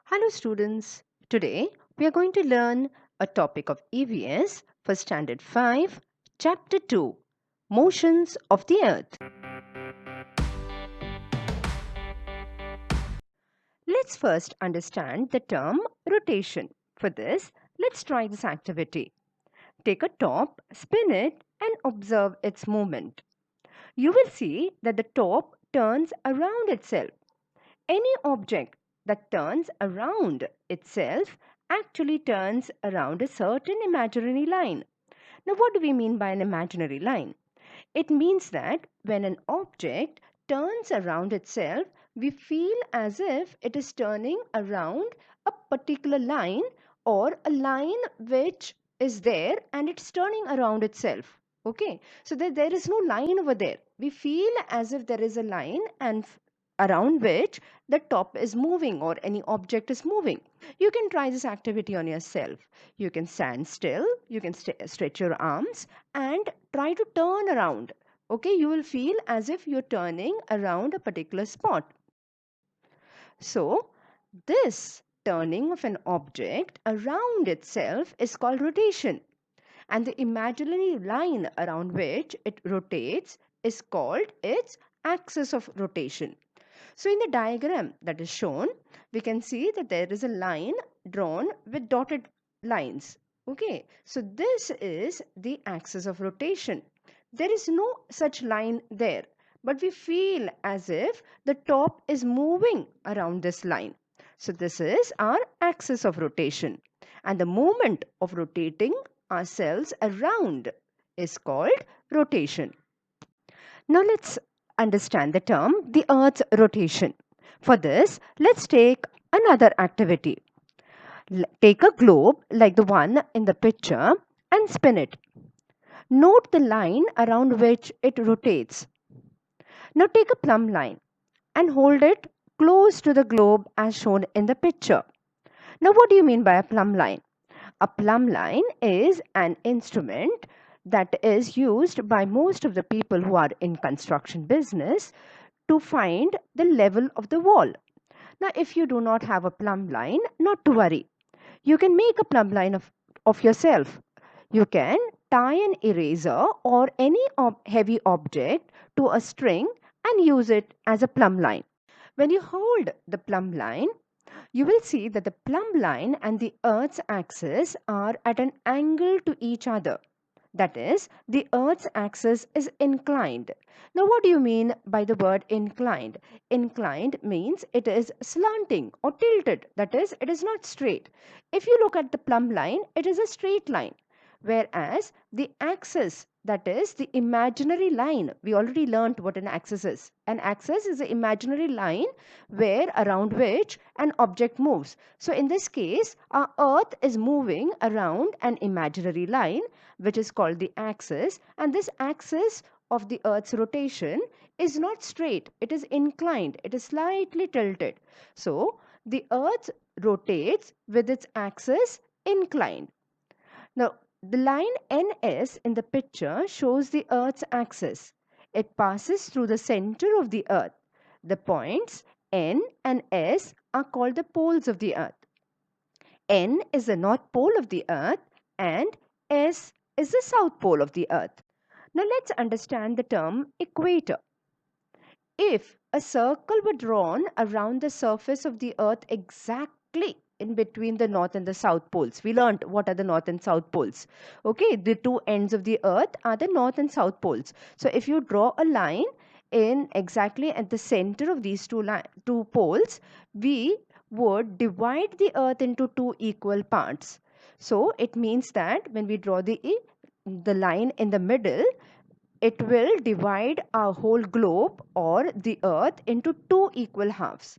Hello students. Today we are going to learn a topic of EVS for Standard 5, Chapter 2, Motions of the Earth. Let's first understand the term rotation. For this, let's try this activity. Take a top, spin it and observe its movement. You will see that the top turns around itself. Any object that turns around itself actually turns around a certain imaginary line. Now, what do we mean by an imaginary line? It means that when an object turns around itself, we feel as if it is turning around a particular line or a line which is there and it's turning around itself. Okay, so there is no line over there. We feel as if there is a line and around which the top is moving or any object is moving. You can try this activity on yourself. You can stand still, you can stretch your arms and try to turn around. Okay, you will feel as if you're turning around a particular spot. So, this turning of an object around itself is called rotation, and the imaginary line around which it rotates is called its axis of rotation. So in the diagram that is shown, we can see that there is a line drawn with dotted lines. Okay, so this is the axis of rotation. There is no such line there, but we feel as if the top is moving around this line. So this is our axis of rotation. And the movement of rotating ourselves around is called rotation. Now let's understand the term the Earth's rotation. For this, let's take another activity. Take a globe like the one in the picture and spin it. Note the line around which it rotates. Now take a plumb line and hold it close to the globe as shown in the picture. Now what do you mean by a plumb line? A plumb line is an instrument that is used by most of the people who are in construction business to find the level of the wall. Now, if you do not have a plumb line, not to worry. You can make a plumb line of yourself. You can tie an eraser or any heavy object to a string and use it as a plumb line. When you hold the plumb line, you will see that the plumb line and the Earth's axis are at an angle to each other. That is, the Earth's axis is inclined. Now, what do you mean by the word inclined? Inclined means it is slanting or tilted. That is, it is not straight. If you look at the plumb line, it is a straight line. Whereas the axis, that is the imaginary line, we already learnt what an axis is. An axis is an imaginary line where around which an object moves. So in this case, our Earth is moving around an imaginary line which is called the axis, and this axis of the Earth's rotation is not straight, it is inclined, it is slightly tilted. So the Earth rotates with its axis inclined. Now, the line NS in the picture shows the Earth's axis. It passes through the center of the Earth. The points N and S are called the poles of the Earth. N is the north pole of the Earth and S is the south pole of the Earth. Now let's understand the term equator. If a circle were drawn around the surface of the Earth exactly in between the north and the south poles, we learned what are the north and south poles. Okay, the two ends of the Earth are the north and south poles. So if you draw a line in exactly at the center of these two poles, we would divide the Earth into two equal parts. So it means that when we draw the line in the middle, it will divide our whole globe or the Earth into two equal halves.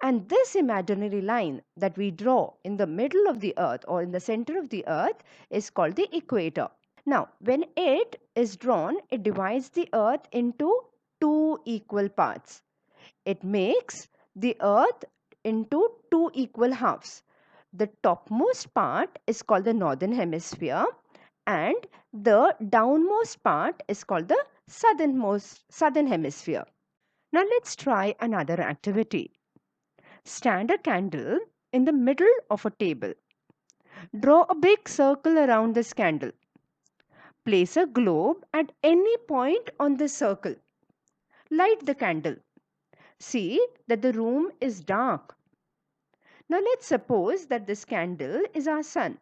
And this imaginary line that we draw in the middle of the Earth or in the center of the Earth is called the equator. Now, when it is drawn, it divides the Earth into two equal parts. It makes the Earth into two equal halves. The topmost part is called the northern hemisphere and the downmost part is called the southern hemisphere. Now let's try another activity. Stand a candle in the middle of a table. Draw a big circle around this candle. Place a globe at any point on the circle. Light the candle. See that the room is dark. Now let's suppose that this candle is our sun.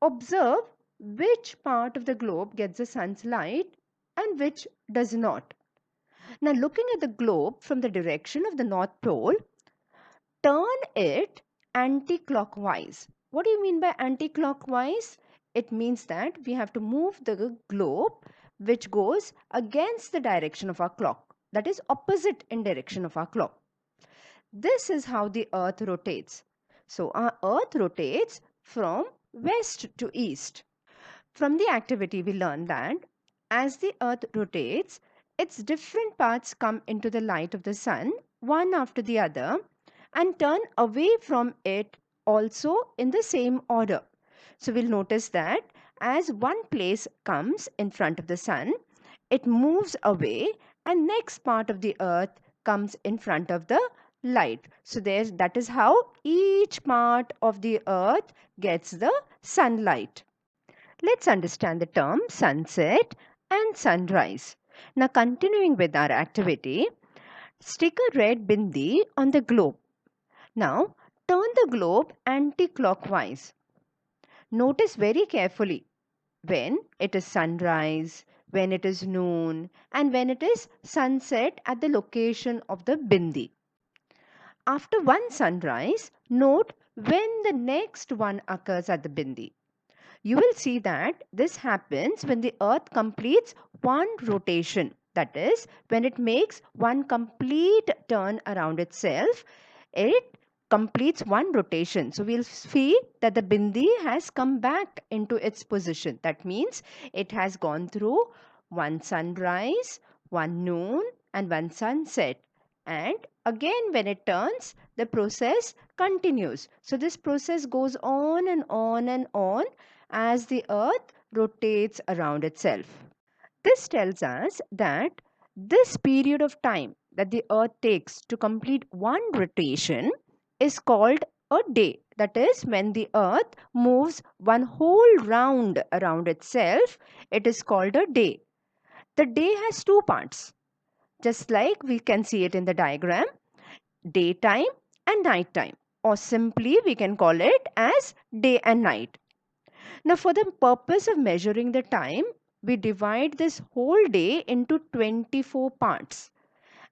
Observe which part of the globe gets the sun's light and which does not. Now, looking at the globe from the direction of the North Pole, turn it anti-clockwise. What do you mean by anti-clockwise? It means that we have to move the globe which goes against the direction of our clock, that is opposite in direction of our clock. This is how the earth rotates. So our earth rotates from west to east. From the activity we learn that as the earth rotates, its different parts come into the light of the sun one after the other and turn away from it also in the same order. So we'll notice that as one place comes in front of the sun, it moves away and next part of the earth comes in front of the light. So that is how each part of the earth gets the sunlight. Let's understand the term sunset and sunrise. Now, continuing with our activity, stick a red bindi on the globe. Now, turn the globe anti-clockwise. Notice very carefully when it is sunrise, when it is noon, and when it is sunset at the location of the bindi. After one sunrise, note when the next one occurs at the bindi. You will see that this happens when the earth completes one rotation. That is, when it makes one complete turn around itself, it completes one rotation. So we'll see that the bindi has come back into its position. That means it has gone through one sunrise, one noon, and one sunset. And again, when it turns, the process continues. So this process goes on and on and on as the earth rotates around itself. This tells us that this period of time that the earth takes to complete one rotation is called a day. That is, when the earth moves one whole round around itself, it is called a day. The day has two parts, just like we can see it in the diagram: daytime and nighttime, or simply we can call it as day and night. Now, for the purpose of measuring the time, we divide this whole day into 24 parts,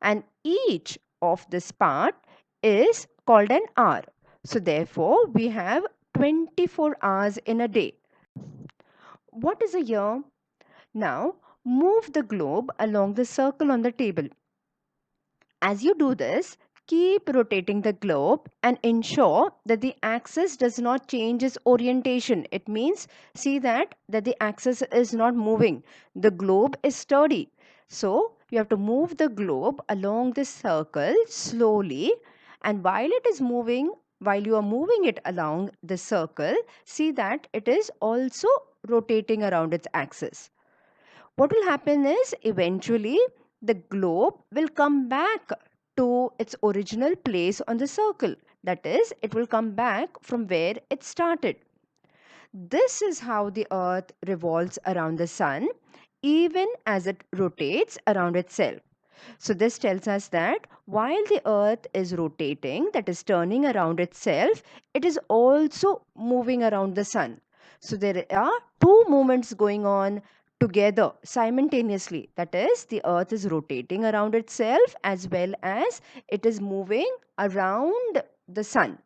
and each of this part is called an hour. So, therefore, we have 24 hours in a day. What is a year? Now, move the globe along the circle on the table. As you do this, keep rotating the globe and ensure that the axis does not change its orientation. It means see that the axis is not moving. The globe is sturdy. So you have to move the globe along this circle slowly, and while you are moving it along the circle, see that it is also rotating around its axis. What will happen is eventually the globe will come back to its original place on the circle. That is, it will come back from where it started. This is how the earth revolves around the sun, even as it rotates around itself. So, this tells us that while the earth is rotating, that is turning around itself, it is also moving around the sun. So, there are two movements going on together simultaneously. That is, the earth is rotating around itself as well as it is moving around the sun.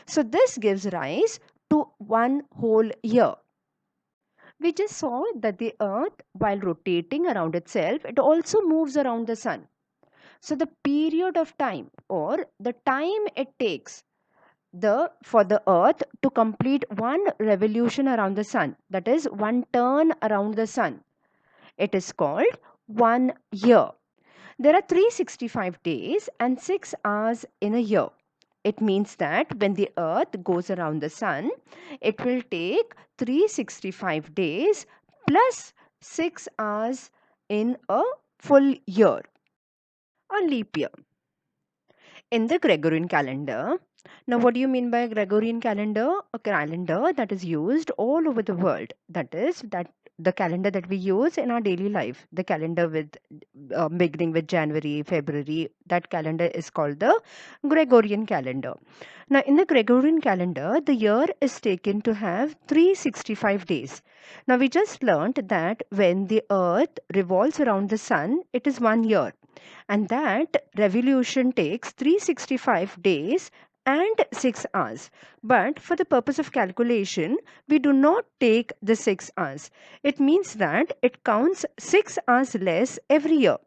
So, this gives rise to one whole year. We just saw that the earth, while rotating around itself, it also moves around the sun. So the period of time or the time it takes for the earth to complete one revolution around the sun, that is one turn around the sun, it is called 1 year. There are 365 days and 6 hours in a year. It means that when the earth goes around the sun, it will take 365 days plus 6 hours in a full year. A leap year. In the Gregorian calendar, Now, what do you mean by a Gregorian calendar? A calendar that is used all over the world. That is, that the calendar that we use in our daily life, the calendar with beginning with January, February, that calendar is called the Gregorian calendar. Now, in the Gregorian calendar, the year is taken to have 365 days. Now, we just learned that when the earth revolves around the sun, it is 1 year, and that revolution takes 365 days and 6 hours. But for the purpose of calculation, we do not take the 6 hours. It means that it counts 6 hours less every year.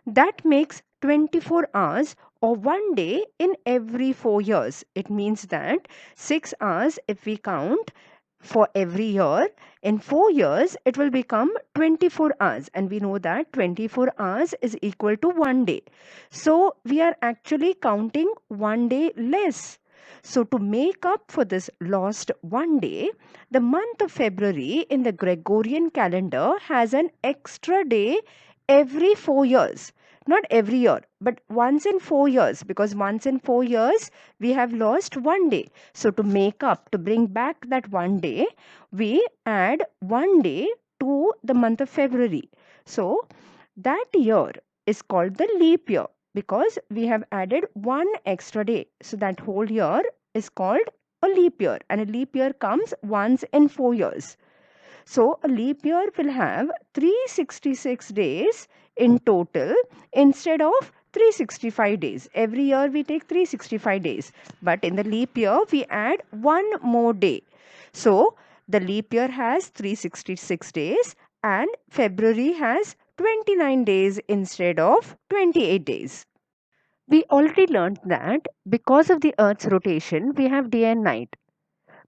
That makes 24 hours or 1 day in every 4 years. It means that 6 hours, if we count for every year, in 4 years it will become 24 hours, and we know that 24 hours is equal to 1 day. So we are actually counting 1 day less. So to make up for this lost 1 day, the month of February in the Gregorian calendar has an extra day every 4 years. Not every year, but once in 4 years, because once in 4 years we have lost 1 day. So to make up, to bring back that 1 day, we add 1 day to the month of February. So that year is called the leap year, because we have added one extra day. So that whole year is called a leap year, and a leap year comes once in 4 years. So a leap year will have 366 days in total instead of 365 days. Every year we take 365 days, but in the leap year we add one more day. So the leap year has 366 days and February has 29 days instead of 28 days. We already learned that because of the Earth's rotation, we have day and night.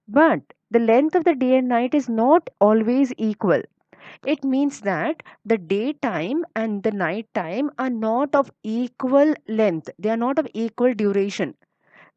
But the length of the day and night is not always equal. It means that the daytime and the night time are not of equal length, they are not of equal duration.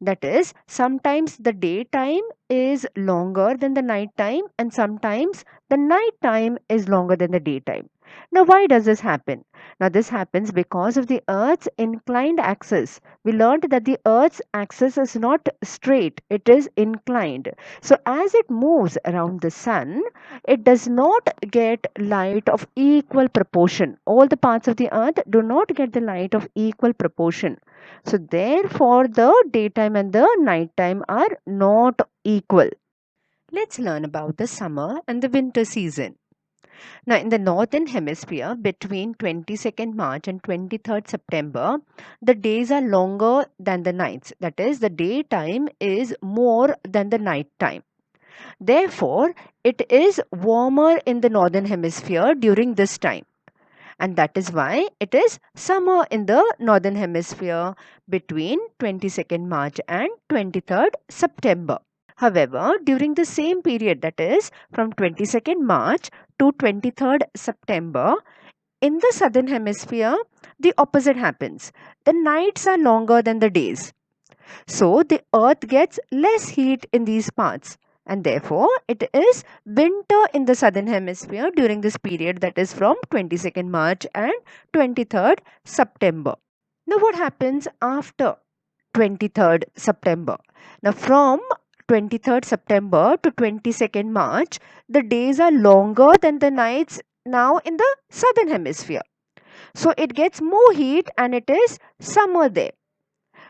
That is, sometimes the daytime is longer than the night time, and sometimes the night time is longer than the daytime. Now, why does this happen? Now, this happens because of the Earth's inclined axis. We learned that the Earth's axis is not straight, it is inclined. So, as it moves around the sun, it does not get light of equal proportion. All the parts of the Earth do not get the light of equal proportion. So therefore the daytime and the nighttime are not equal. Let's learn about the summer and the winter season. Now in the northern hemisphere between 22nd March and 23rd September, the days are longer than the nights. That is, the daytime is more than the night time. Therefore, it is warmer in the northern hemisphere during this time, and that is why it is summer in the northern hemisphere between 22nd March and 23rd September. However, during the same period, that is from 22nd March to 23rd September, in the southern hemisphere, the opposite happens. The nights are longer than the days. So the earth gets less heat in these parts, and therefore it is winter in the southern hemisphere during this period, that is from 22nd March and 23rd September. Now what happens after 23rd September? Now from 23rd September to 22nd March, the days are longer than the nights now in the southern hemisphere. So it gets more heat and it is summer there.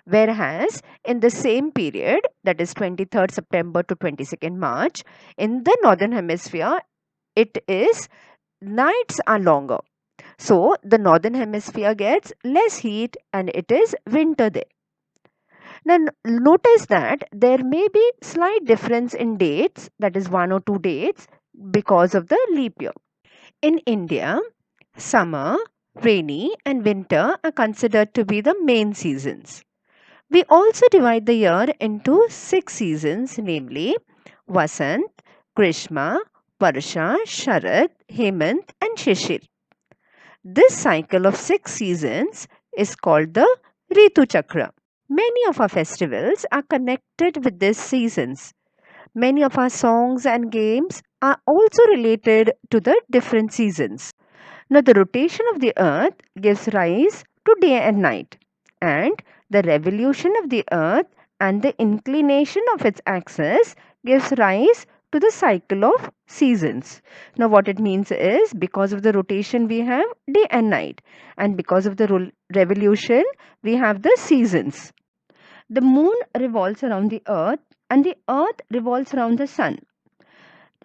Whereas in the same period, that is 23rd September to 22nd March, in the northern hemisphere, it is nights are longer. So the northern hemisphere gets less heat and it is winter there. Now notice that there may be slight difference in dates, that is 1 or 2 dates, because of the leap year. In India, summer, rainy and winter are considered to be the main seasons. We also divide the year into 6 seasons, namely Vasant, Grishma, Varsha, Sharad, Hemant, and Shishir. This cycle of 6 seasons is called the Ritu Chakra. Many of our festivals are connected with these seasons. Many of our songs and games are also related to the different seasons. Now, the rotation of the earth gives rise to day and night, and the revolution of the earth and the inclination of its axis gives rise to the cycle of seasons. Now, what it means is because of the rotation, we have day and night, and because of the revolution, we have the seasons. The moon revolves around the earth, and the earth revolves around the sun.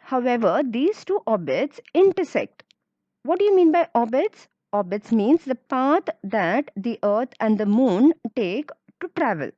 However, these two orbits intersect. What do you mean by orbits? Orbits means the path that the earth and the moon take to travel.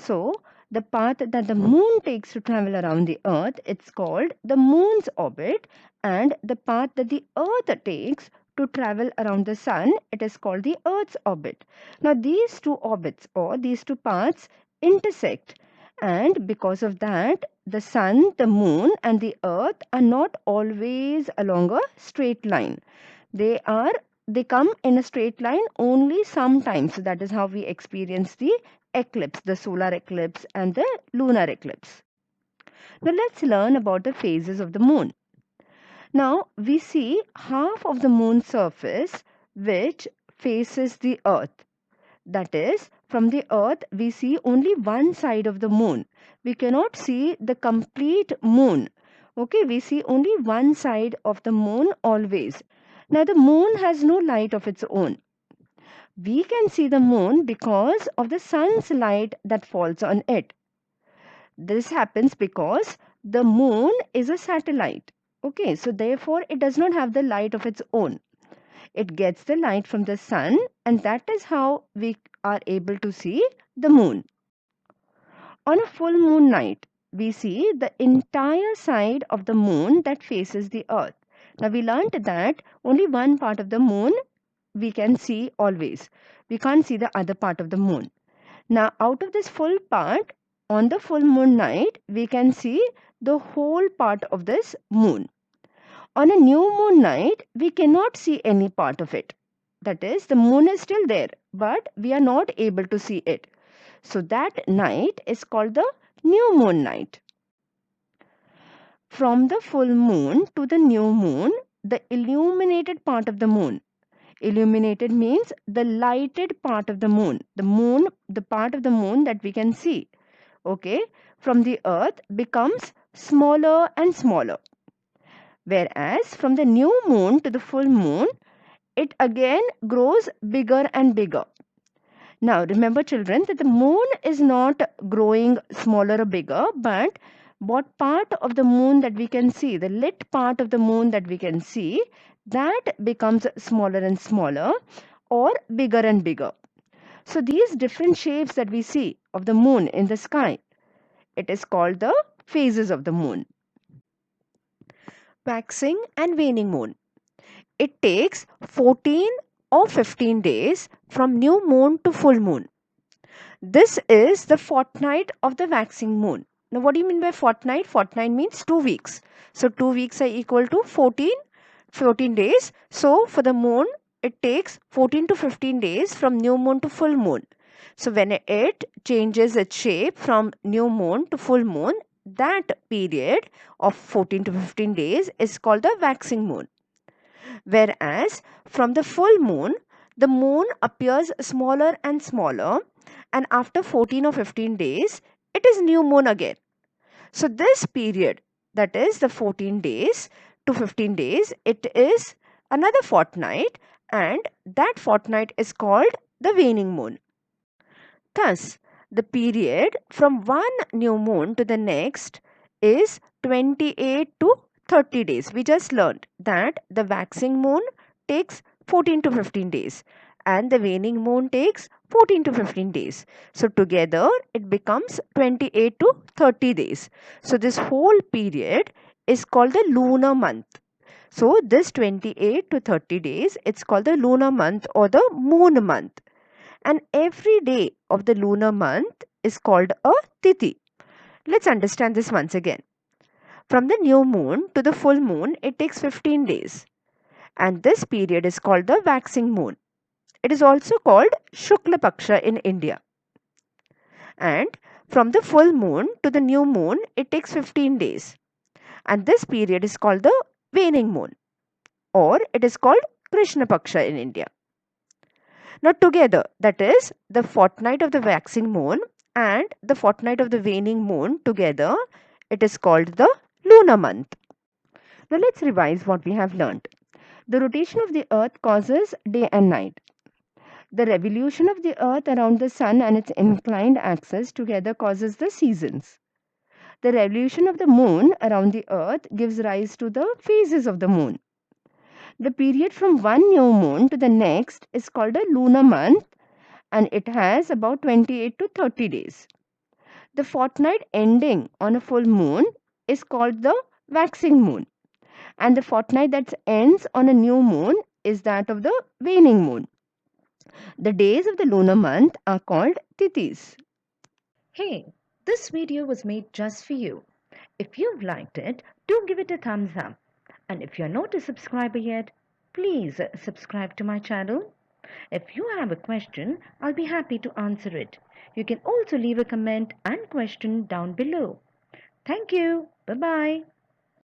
So, the path that the moon takes to travel around the earth, it's called the moon's orbit, and the path that the earth takes to travel around the sun, it is called the earth's orbit. Now, these two orbits or these two paths intersect, and because of that, the sun, the moon, and the earth are not always along a straight line. They come in a straight line only sometimes. So that is how we experience the eclipse, the solar eclipse and the lunar eclipse. Now let's learn about the phases of the moon. Now we see half of the moon's surface which faces the earth. That is, from the earth we see only one side of the moon. We cannot see the complete moon. Okay, we see only one side of the moon always. Now the moon has no light of its own. We can see the moon because of the sun's light that falls on it. This happens because the moon is a satellite. Okay, so therefore it does not have the light of its own. It gets the light from the sun, and that is how we are able to see the moon. On a full moon night, we see the entire side of the moon that faces the earth. Now, we learned that only one part of the moon we can see always. We can't see the other part of the moon. Now, out of this full part, on the full moon night, we can see the whole part of this moon. On a new moon night, we cannot see any part of it. That is, the moon is still there, but we are not able to see it. So, that night is called the new moon night. From the full moon to the new moon, the illuminated part of the moon. Illuminated means the lighted part of the moon. The moon, the part of the moon that we can see, okay, from the earth becomes smaller and smaller. Whereas from the new moon to the full moon, it again grows bigger and bigger. Now, remember, children, that the moon is not growing smaller or bigger, but what part of the moon that we can see, the lit part of the moon that we can see, that becomes smaller and smaller or bigger and bigger. So, these different shapes that we see of the moon in the sky, it is called the phases of the moon. Waxing and waning moon. It takes 14 or 15 days from new moon to full moon. This is the fortnight of the waxing moon. Now, what do you mean by fortnight? Fortnight means 2 weeks. So, 2 weeks are equal to 14 days. So, for the moon, it takes 14 to 15 days from new moon to full moon. So, when it changes its shape from new moon to full moon, that period of 14 to 15 days is called the waxing moon. Whereas from the full moon, the moon appears smaller and smaller, and after 14 or 15 days, it is new moon again. So, this period, that is the 14 days to 15 days, it is another fortnight, and that fortnight is called the waning moon. Thus, the period from one new moon to the next is 28 to 30 days. We just learned that the waxing moon takes 14 to 15 days and the waning moon takes 14 to 15 days. So, together it becomes 28 to 30 days. So, this whole period is called the lunar month. So, this 28 to 30 days, it's called the lunar month or the moon month. And every day of the lunar month is called a tithi. Let's understand this once again. From the new moon to the full moon, it takes 15 days. And this period is called the waxing moon. It is also called Shukla Paksha in India. And from the full moon to the new moon, it takes 15 days. And this period is called the waning moon, or it is called Krishna Paksha in India. Now, together, that is the fortnight of the waxing moon and the fortnight of the waning moon together, it is called the lunar month. Now let's revise what we have learned. The rotation of the earth causes day and night. The revolution of the earth around the sun and its inclined axis together causes the seasons. The revolution of the moon around the earth gives rise to the phases of the moon. The period from one new moon to the next is called a lunar month, and it has about 28 to 30 days. The fortnight ending on a full moon is called the waxing moon, and the fortnight that ends on a new moon is that of the waning moon. The days of the lunar month are called tithis. Hey, this video was made just for you. If you've liked it, do give it a thumbs up. And if you're not a subscriber yet, please subscribe to my channel. If you have a question, I'll be happy to answer it. You can also leave a comment and question down below. Thank you. Bye bye.